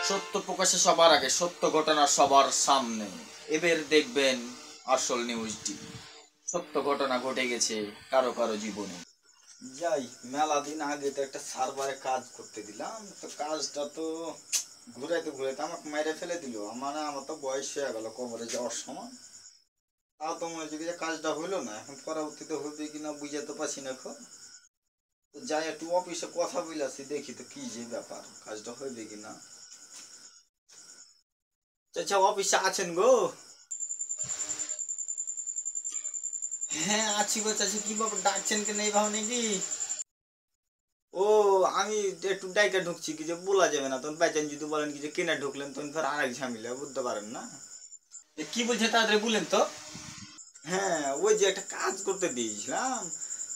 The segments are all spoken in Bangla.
সত্য প্রকাশে সবার আগে, সত্য ঘটনা সবার সামনে। এবার দেখবেন আসল নিউজটি। সত্য ঘটনা ঘটে গেছে কারো কারো জীবনে। যাই মেলা দিন আগে তো একটা সার্ভারে কাজ করতে দিলাম, তো কাজটা তো ঘুরাইতে ঘুরাইতে আমাকে মেরে ফেলে দিল। আমার তো বয়স হয়ে গেল কবরে যাওয়ার সময়। তাও তো মনে হচ্ছে যে কাজটা হইলো না, এখন পরবর্তীতে হবে কিনা বুঝাতে পারছি না এখন। তো যাই একটু অফিসে কথা বলেছি, দেখি তো কি যে ব্যাপার, কাজটা হইবে কিনা। আচ্ছা, অফিসে আছেন গো? হ্যাঁ আছি গো চাচি, কি ব্যাপার ডাকছেন কেন এইভাবে নাকি? ও, আমি একটু ডাইকা ঢুকছি, কি যে বলা যাবে না, তখন বাইচান যদি বলেন কি যে কেনা ঢুকলেন তখন ফের আরেক ঝামেলা, বুঝতে পারেন না। কি বলছে তাড়াতাড়ি বলেন তো। হ্যাঁ, ওই যে একটা কাজ করতে দিয়েছিলাম,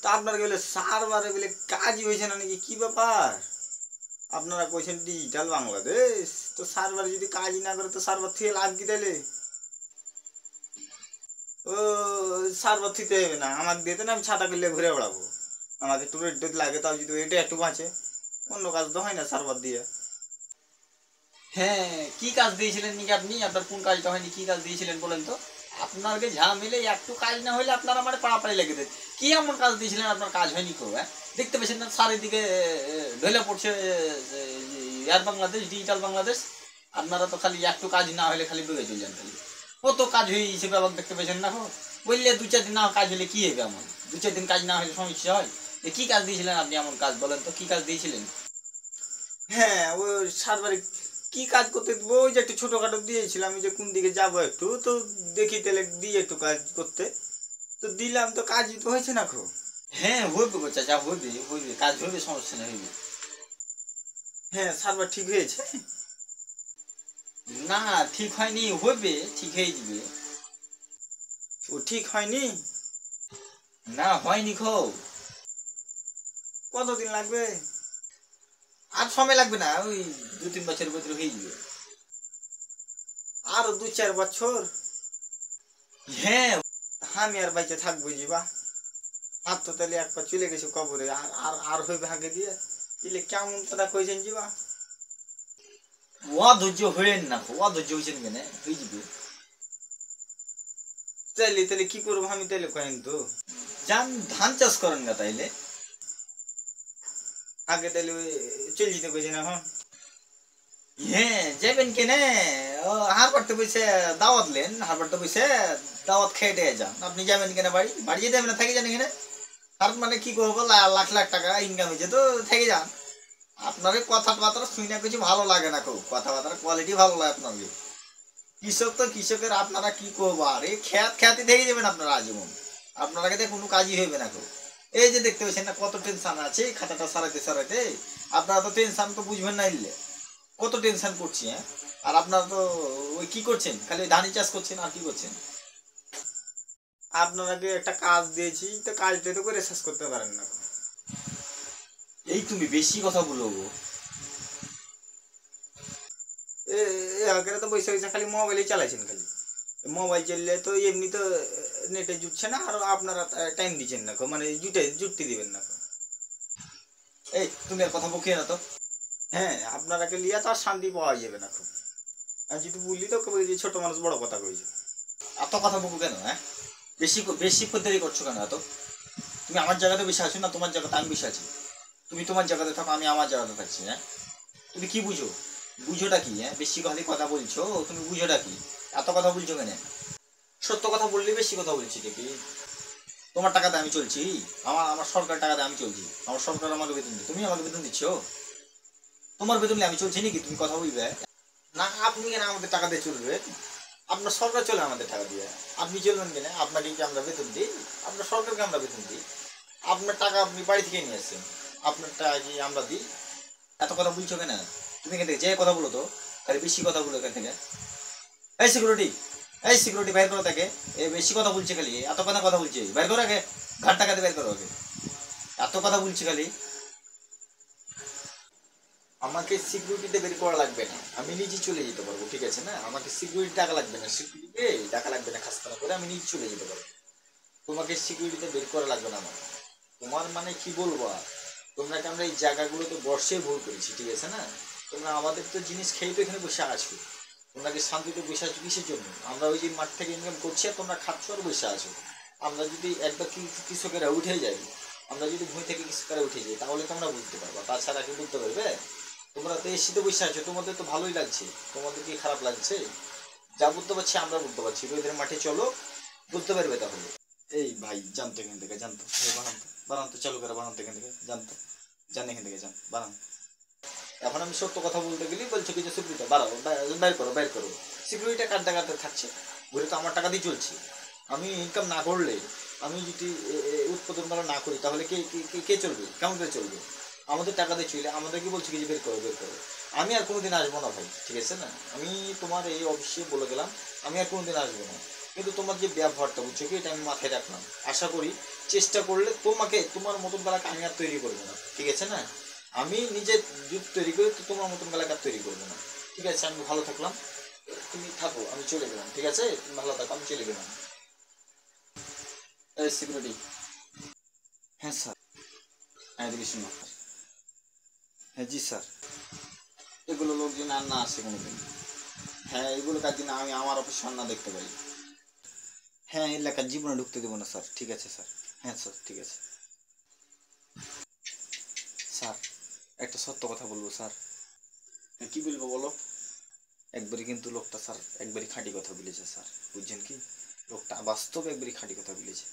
তো আপনার বলে সার্ভারে বলে কাজই হয়েছে না নাকি, কি ব্যাপার? আপনারা কইছেন ডিজিটাল বাংলাদেশ, তো সার্ভারে যদি কাজই না করে তো সার্ভার থেকে লাভ কি তাইলে? ও, সার্ভার থিতে হবে না, আমাকে দিতে না, আমি ছাতা করলে ঘুরে বেড়াবো। আমাকে একটু রেট টেট লাগে, তাও যদি এটা একটু বাঁচে, অন্য কাজ তো হয় না সার্ভার দিয়ে। হ্যাঁ, কি কাজ দিয়েছিলেন নাকি আপনি? আপনার কোন কাজটা হয়নি, কি কাজ দিয়েছিলেন বলেন তো। আপনাকে ঝামেলে একটু কাজ না হলে আপনার আমার পাড়াপাড়ি লেগে দেয়। কি এমন কাজ দিয়েছিলেন আপনার কাজ হয়নি কেউ? হ্যাঁ, দেখতে পেয়েছেন না চারিদিকে ঢলে পড়ছে এয়ার বাংলাদেশ, ডিজিটাল বাংলাদেশ। আপনারা তো খালি একটু কাজ না হলে খালি বেগে চলে যান খালি। কত কাজ হয়ে গেছে ব্যাপার, দেখতে পেয়েছেন না? বললে 2-4 দিন না কাজ হলে কি হবে? আমার 2-4 দিন কাজ না হলে সমস্যা হয়। কি কাজ দিয়েছিলেন আপনি? এমন কাজ বলেন তো, কি কাজ দিয়েছিলেন? হ্যাঁ, ওই সার্ভারে কি কাজ করতে দেবো, ওই যে একটু ছোটখাটো দিয়েছিলাম, আমি যে কোন দিকে যাবো একটু, তো দেখি তাহলে দিয়ে একটু কাজ করতে, তো দিলাম, তো কাজই তো হয়েছে না খো। হ্যাঁ হইবে গো চাচা, হইবে হইবে, কাজ হইবে, সমস্যা নেই, হইবে। হ্যাঁ, সার্ভার ঠিক হয়েছে। না, ঠিক হয়নি, হইবে, ঠিক হয়ে যাবে। ও ঠিক হয়নি? না হয়নি খো। কতদিন লাগবে? আর সময় লাগবে না, ওই 2-3 বছরের ভিতরে হয়ে যাবে। আরো 2-4 বছর? হ্যাঁ। আমি আর বাইচে থাকবো জিবা? আর তো তাহলে একবার চলে গেছে কবরে, আর আর আর হইবে হাঁকে দিয়ে দিলে, কেমন কথা কইছেন জিবা? অধৈর্য হইলেন না খো, অধৈর্য হয়েছেন কেন, হয়ে যাবে। তাইলে তাহলে কি করবো আমি, তাইলে কয়েন তো যান ধান চাষ করেন না তাইলে। আগে তাহলে চলে যেতে কইছেন এখন? হ্যাঁ যাবেন কেনে? হারবারতে বসে দাওয়াত লেন, হারবারতে বসে দাওয়াত খেয়ে দিয়ে যান। আপনি যাবেন কেনে বাড়ি? বাড়ি যেতে হবে না, থেকে যান এখানে। আর মানে কি করবো, লাখ লাখ টাকা ইনকাম হয়েছে তো থেকে যান। আপনার কথাবার্তা শুনে কিছু ভালো লাগে না, খুব কথাবার্তার কোয়ালিটি ভালো লাগে আপনাকে। কৃষক তো কৃষকের, আপনারা কি করবো আর, এই খ্যাত খ্যাতি থেকে যাবেন আপনারা আজীবন। আপনারা কাছে কোনো কাজই হইবে না খুব। এই যে দেখতে পাচ্ছেন না কত টেনশন আছে খাতাটা সারাইতে সারাইতে। আপনারা তো টেনশন তো বুঝবেন না, ইলে কত টেনশন করছি। হ্যাঁ, আর আপনারা তো ওই কি করছেন, খালি ওই ধানই চাষ করছেন, আর কি করছেন? আপনাকে একটা কাজ দিয়েছি, তো কাজটা তো করে শেষ করতে পারেন না। এই তুমি বেশি কথা বলো গো। আগে তো বসে বসে খালি মোবাইলই চালাইছেন, খালি মোবাইল চললে তো এমনি তো নেটে জুটছে না, আর আপনারা টাইম দিচ্ছেন না, মানে জুটতে দিবেন না। এই তুমি আর কথা বকিয়ে না তো। হ্যাঁ, আপনারাকে লিয়া তো আর শান্তি পাওয়া যাবে না খুব। আমি যদি বললি তো কবে যে ছোট মানুষ বড় কথা কইছে। এত কথা বকো কেন? হ্যাঁ, বেশি বেশি খদ্দেরি করছো কেন এত? তুমি আমার জায়গাতে বেশি আছো না তোমার জায়গাতে আমি বেশি আছি? তুমি তোমার জায়গাতে থাকো, আমি আমার জায়গাতে থাকছি। হ্যাঁ, তুমি কি বুঝো? বুঝোটা কি? হ্যাঁ, বেশি খালি কথা বলছো, তুমি বুঝোটা কি? এত কথা বলছো কেন? সত্য কথা বললে বেশি কথা বলছি দেখি। তোমার টাকাতে আমি চলছি, আমার আমার সরকার টাকাতে আমি চলছি, আমার সরকার আমাকে বেতন দিচ্ছে, তুমি আমাকে বেতন দিচ্ছ? তোমার বেতন নিয়ে আমি চলছি নাকি? তুমি কথা বলবে না, আপনি কেন আমাদের টাকা দিয়ে চলবে? আপনার সরকার চলে আমাদের টাকা দিয়ে, আপনি চলবেন কেন? আপনাকে কি আমরা বেতন দিই? আপনার সরকারকে আমরা বেতন দিই। আপনার টাকা আপনি বাড়ি থেকে নিয়ে আসছেন, আপনার টাকা কি আমরা দিই? এত কথা বলছো কেন? তুমি এখান থেকে যে কথা বলো তো, খালি বেশি কথা বলো এখান থেকে। এই সিকিউরিটি, এই সিকিউরিটি বাইর করো তাকে। এ বেশি কথা বলছে খালি, এত কথা কথা বলছে, বাইর করো আগে। ঘাট টাকাতে বাইর করো আগে, এত কথা বলছে খালি। আমাকে সিকিউরিটিতে বের করা লাগবে না, আমি নিজে চলে যেতে পারবো, ঠিক আছে না? আমাকে সিকিউরিটি টাকা লাগবে না, সিকিউরিটিতে টাকা লাগবে না, খাস্তানা করে আমি নিজে চলে যেতে পারবো। তোমাকে সিকিউরিটিতে বের করা লাগবে না আমার। তোমার মানে কি বলবো আর, তোমরা আমরা এই জায়গাগুলোতে বর্ষে ভুল করেছি, ঠিক আছে না? তোমরা আমাদের তো জিনিস খেয়ে তো এখানে বসে আছো, তোমরা কি শান্তিতে বসে আছো কিসের জন্য? আমরা ওই যে মাঠ থেকে ইনকাম করছি আর তোমরা খাচ্ছ আর বসে আছো। আমরা যদি একবার কৃষকেরা উঠে যাই, আমরা যদি ভূমি থেকে কৃষকেরা উঠে যাই, তাহলে তোমরা বুঝতে পারবা, তাছাড়া কি বুঝতে পারবে? তোমরা তো এসিতে বসে আছো, তোমাদের তো ভালোই লাগছে, তোমাদের কি খারাপ লাগছে? যা বুঝতে পারছি আমরা বুঝতে পারছি, রোদের মাঠে চলো, বুঝতে পারবে তাহলে। এই ভাই জানতো এখান থেকে, জানতো বানান তো, বানান তো, চালু করে বানান তো এখান থেকে, জানতো, জান এখান থেকে, যান বানান। এখন আমি সত্য কথা বলতে গেলে বলছো কি যে সিকিউরিটি বাড়াও, বাইর করো, বাইর করো। সিকিউরিটি কাটতে কাটতে থাকছে, ঘুরে তো আমার টাকা দিয়ে চলছে। আমি ইনকাম না করলে, আমি যদি উৎপাদন করা না করি, তাহলে কে কে কে কে চলবে, কেমন করে চলবে? আমাদের টাকা দিয়ে চলে, আমাদের কি বলছি কি যে বের করো, বের করো। আমি আর কোনোদিন আসবো না ভাই, ঠিক আছে না? আমি তোমার এই অফিসে বলে গেলাম, আমি আর কোনোদিন আসবো না। কিন্তু তোমার যে ব্যবহারটা, বুঝছো কি, এটা আমি মাথায় রাখলাম। আশা করি চেষ্টা করলে তোমাকে, তোমার মতন বেলাকে আমি আর তৈরি করবো না, ঠিক আছে না? আমি নিজে যুগ তৈরি করি, তো তোমার মতন বেলাকে আর তৈরি করবো না। ঠিক আছে, আমি ভালো থাকলাম, তুমি থাকো, আমি চলে গেলাম, ঠিক আছে? তুমি ভালো থাকো, আমি চলে গেলাম। এই সিকিউরিটি। হ্যাঁ স্যার। হ্যাঁ এদিকে শুনো। হ্যাঁ জি স্যার। এগুলো লোকজন আর না আসে কোনোদিন। হ্যাঁ এগুলো কাজ না আমি আমার অফিসে আর না দেখতে পাই। হ্যাঁ এলাকার জীবনে ঢুকতে দেবো না স্যার, ঠিক আছে স্যার। হ্যাঁ স্যার ঠিক আছে। স্যার একটা সত্য কথা বলবো স্যার। হ্যাঁ, কি বলবো বলো। একবারই কিন্তু লোকটা স্যার একবারই খাঁটি কথা বলেছে স্যার, বুঝছেন কি? লোকটা বাস্তবে একবারই খাঁটি কথা বলেছে।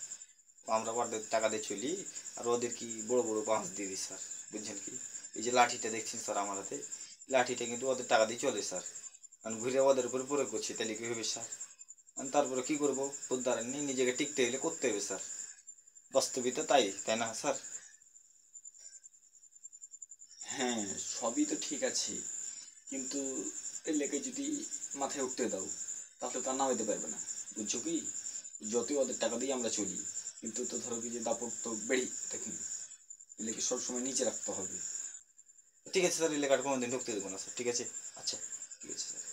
আমরা ওদের টাকা দিয়ে চলি, আর ওদের কি বড় বড় বাঁশ দিয়ে দিই স্যার, বুঝছেন কি? এই যে লাঠিটা দেখছেন স্যার আমার হাতে, লাঠিটা কিন্তু ওদের টাকা দিয়ে চলে স্যার। আমি ঘুরে ওদের উপরে প্রয়োগ করছি, তাহলে কি হবে স্যার? আমি তারপরে কি করবো? উদ্ধার নিয়ে নিজেকে টিকতে গেলে করতে হবে স্যার, বাস্তবিত তাই, তাই না স্যার? হ্যাঁ, সবই তো ঠিক আছে, কিন্তু এলাকায় যদি মাথায় উঠতে দাও, তাহলে তো আর নামাইতে পারবে না। বুঝছো কি? যতই ওদের টাকা দিয়ে আমরা চলি, কিন্তু তো ধরো কি যে দাপট তো বেড়েই থাকে, এলাকে সবসময় নিচে রাখতে হবে। ঠিক আছে স্যার, এলাকার কোনোদিন ঢুকতে দেবো না স্যার, ঠিক আছে? আচ্ছা ঠিক আছে স্যার।